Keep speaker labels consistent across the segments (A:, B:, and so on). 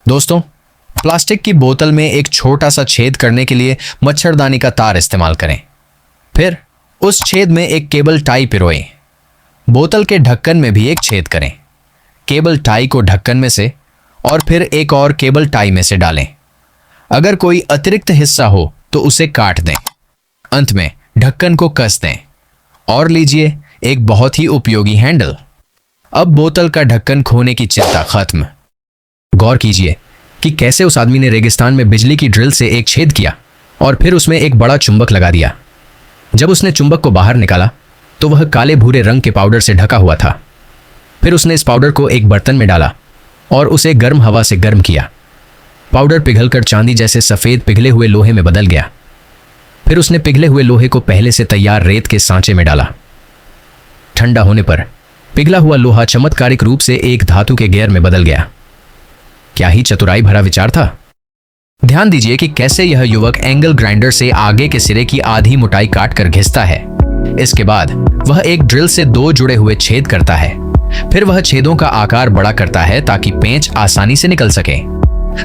A: दोस्तों, प्लास्टिक की बोतल में एक छोटा सा छेद करने के लिए मच्छरदानी का तार इस्तेमाल करें। फिर उस छेद में एक केबल टाई पिरोएं। बोतल के ढक्कन में भी एक छेद करें। केबल टाई को ढक्कन में से और फिर एक और केबल टाई में से डालें। अगर कोई अतिरिक्त हिस्सा हो तो उसे काट दें। अंत में ढक्कन को कस दें और लीजिए एक बहुत ही उपयोगी हैंडल। अब बोतल का ढक्कन खोने की चिंता खत्म। गौर कीजिए कि कैसे उस आदमी ने रेगिस्तान में बिजली की ड्रिल से एक छेद किया और फिर उसमें एक बड़ा चुंबक लगा दिया। जब उसने चुंबक को बाहर निकाला तो वह काले भूरे रंग के पाउडर से ढका हुआ था। फिर उसने इस पाउडर को एक बर्तन में डाला और उसे गर्म हवा से गर्म किया। पाउडर पिघलकर चांदी जैसे सफ़ेद पिघले हुए लोहे में बदल गया। फिर उसने पिघले हुए लोहे को पहले से तैयार रेत के सांचे में डाला। ठंडा होने पर पिघला हुआ लोहा चमत्कारिक रूप से एक धातु के गियर में बदल गया। क्या ही चतुराई भरा विचार था। ध्यान दीजिए कि कैसे यह युवक एंगल ग्राइंडर से आगे के सिरे की आधी मोटाई काट कर घिसता है। इसके बाद वह एक ड्रिल से 2 जुड़े हुए छेद करता है। फिर वह छेदों का आकार बड़ा करता है ताकि पेंच आसानी से निकल सके।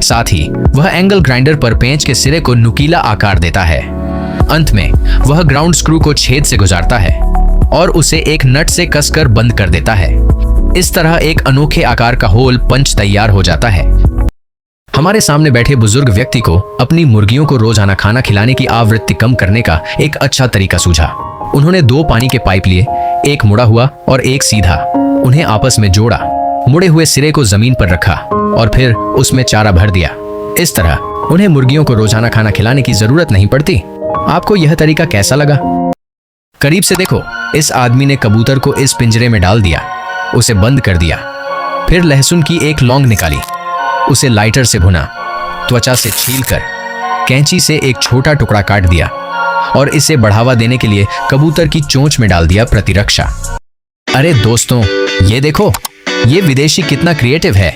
A: साथ ही वह एंगल ग्राइंडर पर पेंच के सिरे को नुकीला आकार देता है। अंत में वह ग्राउंड स्क्रू को छेद से गुजारता है और उसे एक नट से कसकर बंद कर देता है। इस तरह एक अनोखे आकार का होल पंच तैयार हो जाता है। हमारे सामने बैठे बुजुर्ग व्यक्ति को अपनी मुर्गियों को रोजाना खाना खिलाने की आवृत्ति कम करने का एक अच्छा तरीका सूझा। उन्होंने 2 पानी के पाइप लिए, एक मुड़ा हुआ और एक सीधा। उन्हें आपस में जोड़ा, मुड़े हुए सिरे को जमीन पर रखा और फिर उसमें चारा भर दिया। इस तरह उन्हें मुर्गियों को रोजाना खाना खिलाने की जरूरत नहीं पड़ती। आपको यह तरीका कैसा लगा? करीब से देखो। इस आदमी ने कबूतर को इस पिंजरे में डाल दिया, उसे बंद कर दिया। फिर लहसुन की एक लौंग निकाली, उसे लाइटर से भुना, त्वचा से छीलकर कैंची से एक छोटा टुकड़ा काट दिया और इसे बढ़ावा देने के लिए कबूतर की चोंच में डाल दिया प्रतिरक्षा। अरे दोस्तों, ये देखो, ये विदेशी कितना क्रिएटिव है।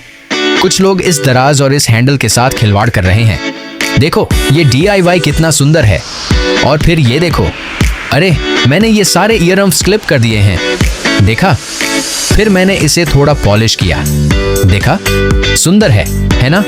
A: कुछ लोग इस दराज और इस हैंडल के साथ खिलवाड़ कर रहे हैं। देखो ये DIY कितना सुंदर है। और फिर ये देखो, अरे मैंने ये सारे ईयरअर्म्स क्लिप कर दिए हैं। देखा? फिर मैंने इसे थोड़ा पॉलिश किया। देखा? सुंदर है ना?